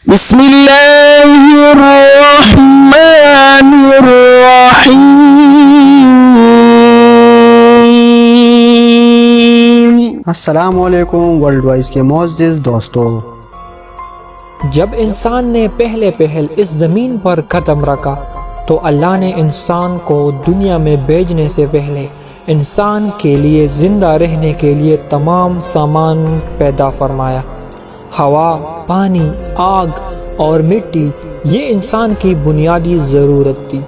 بسم اللہ الرحمن الرحیم۔ السلام علیکم ورلڈ وائز کے معزز دوستو۔ جب انسان نے پہلے اس زمین پر قدم رکھا تو اللہ نے انسان کو دنیا میں بھیجنے سے پہلے انسان کے لیے زندہ رہنے کے لیے تمام سامان پیدا فرمایا۔ ہوا، پانی، آگ اور مٹی یہ انسان کی بنیادی ضرورت تھی۔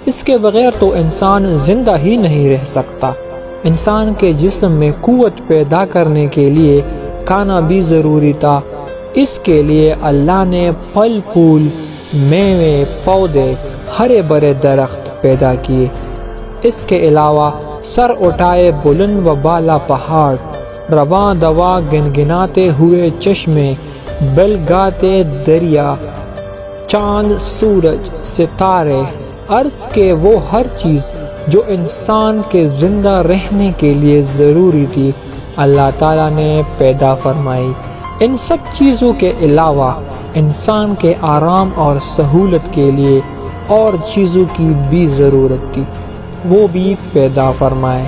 اس کے بغیر تو انسان زندہ ہی نہیں رہ سکتا۔ انسان کے جسم میں قوت پیدا کرنے کے لیے کھانا بھی ضروری تھا۔ اس کے لیے اللہ نے پھل پھول، میوے، پودے، ہرے بھرے درخت پیدا کیے۔ اس کے علاوہ سر اٹھائے بلند و بالا پہاڑ، رواں دواں گنگناتے ہوئے چشمے، بل گاتے دریا، چاند، سورج، ستارے، عرض کے وہ ہر چیز جو انسان کے زندہ رہنے کے لیے ضروری تھی اللہ تعالیٰ نے پیدا فرمائی۔ ان سب چیزوں کے علاوہ انسان کے آرام اور سہولت کے لیے اور چیزوں کی بھی ضرورت تھی، وہ بھی پیدا فرمائے۔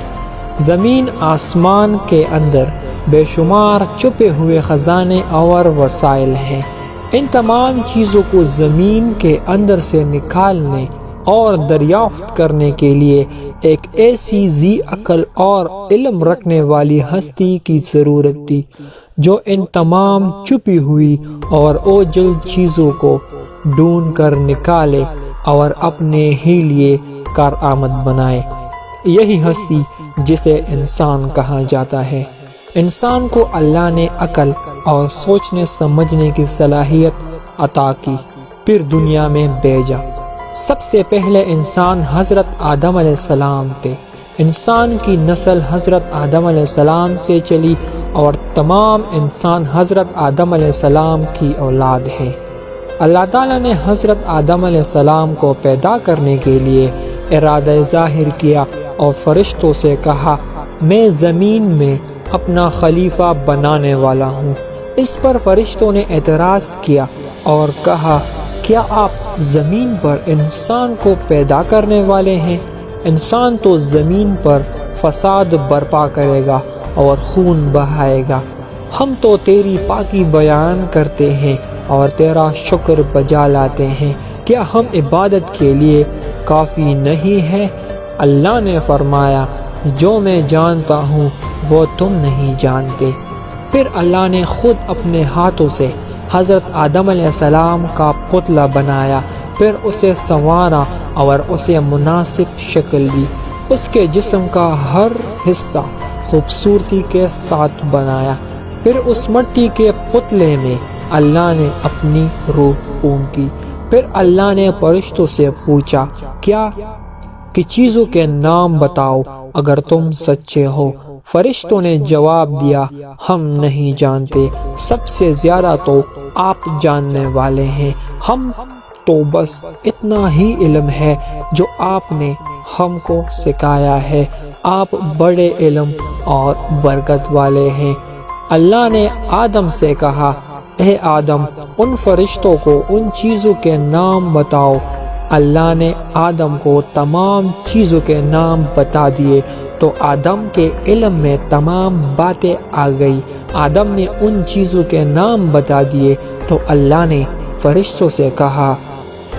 زمین آسمان کے اندر بے شمار چھپے ہوئے خزانے اور وسائل ہیں۔ ان تمام چیزوں کو زمین کے اندر سے نکالنے اور دریافت کرنے کے لیے ایک ایسی ذی عقل اور علم رکھنے والی ہستی کی ضرورت تھی جو ان تمام چھپی ہوئی اور اوجل چیزوں کو ڈھونڈ کر نکالے اور اپنے ہی لیے کارآمد بنائے۔ یہی ہستی جسے انسان کہا جاتا ہے۔ انسان کو اللہ نے عقل اور سوچنے سمجھنے کی صلاحیت عطا کی، پھر دنیا میں بھیجا۔ سب سے پہلے انسان حضرت آدم علیہ السلام تھے۔ انسان کی نسل حضرت آدم علیہ السلام سے چلی اور تمام انسان حضرت آدم علیہ السلام کی اولاد ہے۔ اللہ تعالیٰ نے حضرت آدم علیہ السلام کو پیدا کرنے کے لیے ارادہ ظاہر کیا اور فرشتوں سے کہا، میں زمین میں اپنا خلیفہ بنانے والا ہوں۔ اس پر فرشتوں نے اعتراض کیا اور کہا، کیا آپ زمین پر انسان کو پیدا کرنے والے ہیں؟ انسان تو زمین پر فساد برپا کرے گا اور خون بہائے گا۔ ہم تو تیری پاکی بیان کرتے ہیں اور تیرا شکر بجا لاتے ہیں، کیا ہم عبادت کے لیے کافی نہیں ہے؟ اللہ نے فرمایا، جو میں جانتا ہوں وہ تم نہیں جانتے۔ پھر اللہ نے خود اپنے ہاتھوں سے حضرت آدم علیہ السلام کا پتلا بنایا، پھر اسے سنوارا اور اسے مناسب شکل دی۔ اس کے جسم کا ہر حصہ خوبصورتی کے ساتھ بنایا۔ پھر اس مٹی کے پتلے میں اللہ نے اپنی روح پھونکی۔ پھر اللہ نے فرشتوں سے پوچھا، کیا کہ چیزوں کے نام بتاؤ اگر تم سچے ہو۔ فرشتوں نے جواب دیا، ہم نہیں جانتے، سب سے زیادہ تو آپ جاننے والے ہیں، ہم تو بس اتنا ہی علم ہے جو آپ نے ہم کو سکھایا ہے، آپ بڑے علم اور برکت والے ہیں۔ اللہ نے آدم سے کہا، اے آدم، ان فرشتوں کو ان چیزوں کے نام بتاؤ۔ اللہ نے آدم کو تمام چیزوں کے نام بتا دیے تو آدم کے علم میں تمام باتیں آ گئی۔ آدم نے ان چیزوں کے نام بتا دیے تو اللہ نے فرشتوں سے کہا،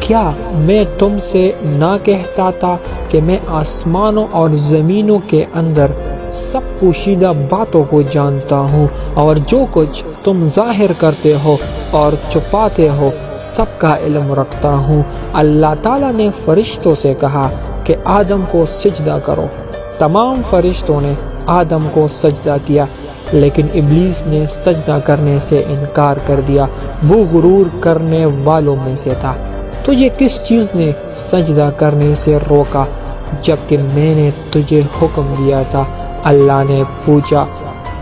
کیا میں تم سے نہ کہتا تھا کہ میں آسمانوں اور زمینوں کے اندر سب پوشیدہ باتوں کو جانتا ہوں، اور جو کچھ تم ظاہر کرتے ہو اور چھپاتے ہو سب کا علم رکھتا ہوں۔ اللہ تعالیٰ نے فرشتوں سے کہا کہ آدم کو سجدہ کرو۔ تمام فرشتوں نے آدم کو سجدہ کیا، لیکن ابلیس نے سجدہ کرنے سے انکار کر دیا، وہ غرور کرنے والوں میں سے تھا۔ تجھے کس چیز نے سجدہ کرنے سے روکا جبکہ میں نے تجھے حکم دیا تھا؟ اللہ نے پوچھا۔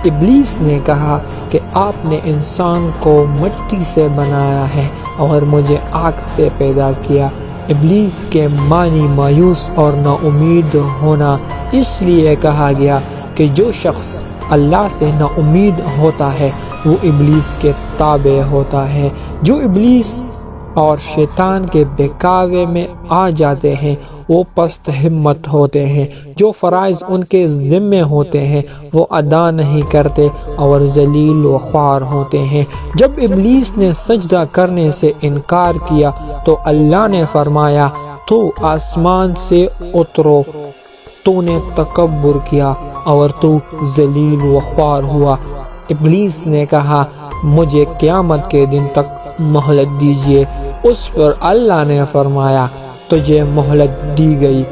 ابلیس نے کہا کہ آپ نے انسان کو مٹی سے بنایا ہے اور مجھے آگ سے پیدا کیا۔ ابلیس کے معنی مایوس اور نا امید ہونا، اس لیے کہا گیا کہ جو شخص اللہ سے نا امید ہوتا ہے وہ ابلیس کے تابع ہوتا ہے۔ جو ابلیس اور شیطان کے بہکاوے میں آ جاتے ہیں وہ پست ہمت ہوتے ہیں، جو فرائض ان کے ذمے ہوتے ہیں وہ ادا نہیں کرتے اور ذلیل و خوار ہوتے ہیں۔ جب ابلیس نے سجدہ کرنے سے انکار کیا تو اللہ نے فرمایا تو آسمان سے اترو، تو نے تکبر کیا اور تو ذلیل و خوار ہوا۔ ابلیس نے کہا مجھے قیامت کے دن تک مہلت دیجیے، اس پر اللہ نے فرمایا تجھے مہلت دی گئی۔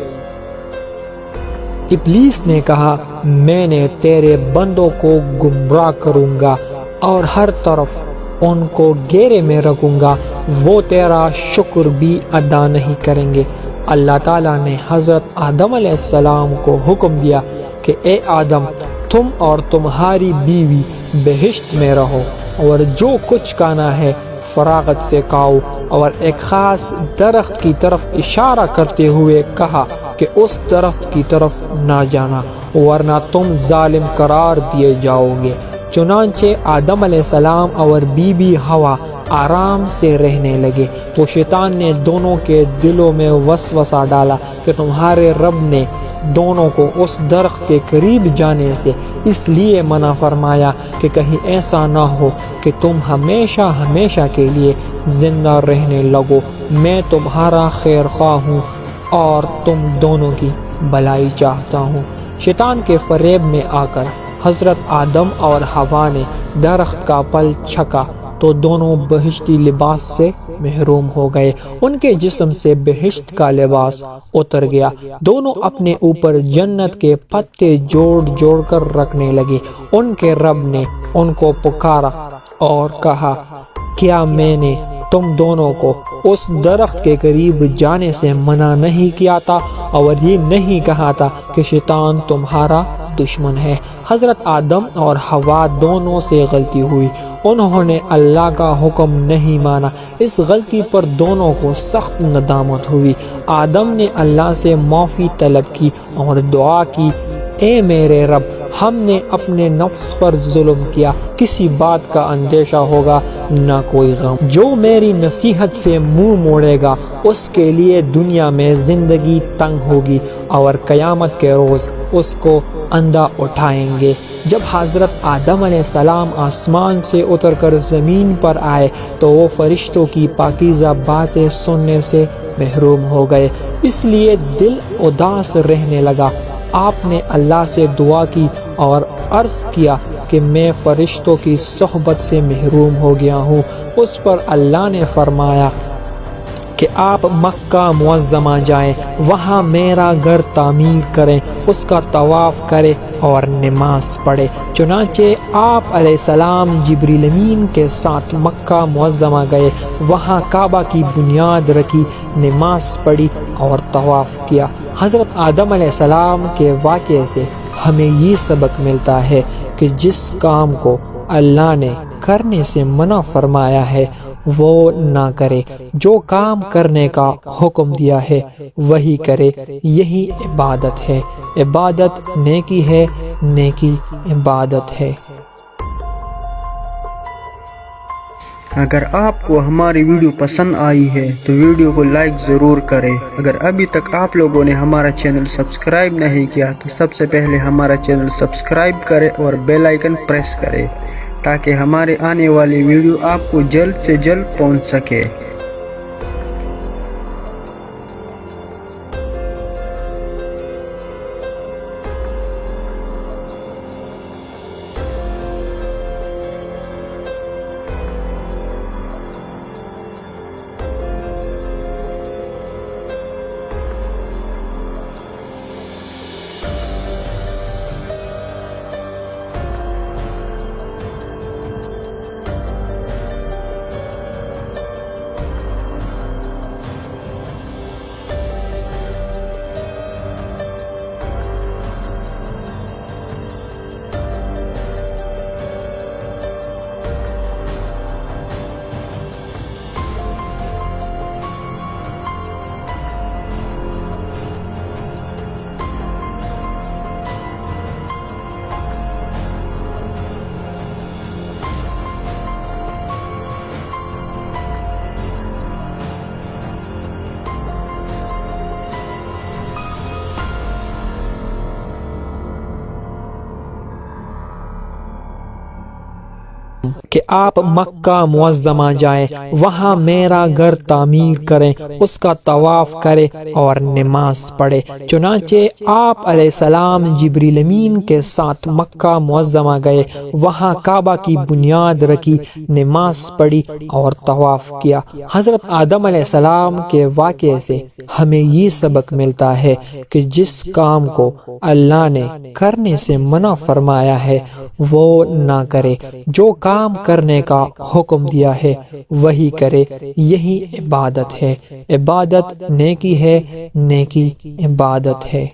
ابلیس نے کہا میں نے تیرے بندوں کو گمراہ کروں گا اور ہر طرف ان کو گھیرے میں رکھوں گا، وہ تیرا شکر بھی ادا نہیں کریں گے۔ اللہ تعالیٰ نے حضرت آدم علیہ السلام کو حکم دیا کہ اے آدم تم اور تمہاری بیوی بہشت میں رہو اور جو کچھ کھانا ہے فراغت سے کھاؤ، اور ایک خاص درخت کی طرف اشارہ کرتے ہوئے کہا کہ اس درخت کی طرف نہ جانا ورنہ تم ظالم قرار دیے جاؤ گے۔ چنانچہ آدم علیہ السلام اور بی بی ہوا آرام سے رہنے لگے تو شیطان نے دونوں کے دلوں میں وسوسہ ڈالا کہ تمہارے رب نے دونوں کو اس درخت کے قریب جانے سے اس لیے منع فرمایا کہ کہیں ایسا نہ ہو کہ تم ہمیشہ ہمیشہ کے لیے زندہ رہنے لگو، میں تمہارا خیر خواہ ہوں اور تم دونوں کی بھلائی چاہتا ہوں۔ شیطان کے فریب میں آ کر حضرت آدم اور حوا نے درخت کا پھل چھکا تو دونوں بہشتی لباس سے محروم ہو گئے، ان کے جسم سے بہشت کا لباس اتر گیا، دونوں اپنے اوپر جنت کے پتے جوڑ جوڑ کر رکھنے لگے۔ ان کے رب نے ان کو پکارا اور کہا کیا میں نے تم دونوں کو اس درخت کے قریب جانے سے منع نہیں کیا تھا اور یہ نہیں کہا تھا کہ شیطان تمہارا دشمن ہے؟ حضرت آدم اور حوا دونوں سے غلطی ہوئی، انہوں نے اللہ کا حکم نہیں مانا، اس غلطی پر دونوں کو سخت ندامت ہوئی۔ آدم نے اللہ سے معافی طلب کی اور دعا کی اے میرے رب ہم نے اپنے نفس پر ظلم کیا، کسی بات کا اندیشہ ہوگا نہ کوئی غم، جو میری نصیحت سے منہ موڑے گا اس کے لیے دنیا میں زندگی تنگ ہوگی اور قیامت کے روز اس کو اندھا اٹھائیں گے۔ جب حضرت آدم علیہ السلام آسمان سے اتر کر زمین پر آئے تو وہ فرشتوں کی پاکیزہ باتیں سننے سے محروم ہو گئے، اس لیے دل اداس رہنے لگا۔ آپ نے اللہ سے دعا کی اور عرض کیا کہ میں فرشتوں کی صحبت سے محروم ہو گیا ہوں۔ اس پر اللہ نے فرمایا کہ آپ مکہ معظمہ جائیں، وہاں میرا گھر تعمیر کریں، اس کا طواف کریں اور نماز پڑھیں۔ چنانچہ آپ علیہ السلام جبریل امین کے ساتھ مکہ معظمہ گئے، وہاں کعبہ کی بنیاد رکھی، نماز پڑھی اور طواف کیا۔ حضرت آدم علیہ السلام کے واقعے سے ہمیں یہ سبق ملتا ہے کہ جس کام کو اللہ نے کرنے سے منع فرمایا ہے وہ نہ کرے، جو کام کرنے کا حکم دیا ہے وہی کرے، یہی عبادت ہے۔ عبادت نیکی ہے، نیکی عبادت ہے۔ اگر آپ کو ہماری ویڈیو پسند آئی ہے تو ویڈیو کو لائک ضرور کریں۔ اگر ابھی تک آپ لوگوں نے ہمارا چینل سبسکرائب نہیں کیا تو سب سے پہلے ہمارا چینل سبسکرائب کریں اور بیل آئیکن پریس کریں تاکہ ہمارے آنے والی ویڈیو آپ کو جلد سے جلد پہنچ سکے۔ کہ آپ مکہ معظمہ جائیں، وہاں میرا گھر تعمیر کریں، اس کا طواف کریں اور نماز پڑھیں۔ چنانچہ آپ علیہ السلام جبریل امین کے ساتھ مکہ معظمہ گئے، وہاں کعبہ کی بنیاد رکھی، نماز پڑھی اور طواف کیا۔ حضرت آدم علیہ السلام کے واقعے سے ہمیں یہ سبق ملتا ہے کہ جس کام کو اللہ نے کرنے سے منع فرمایا ہے وہ نہ کرے، جو کام کرنے کا حکم دیا ہے وہی کرے۔ یہی عبادت ہے، عبادت نیکی ہے، نیکی عبادت ہے۔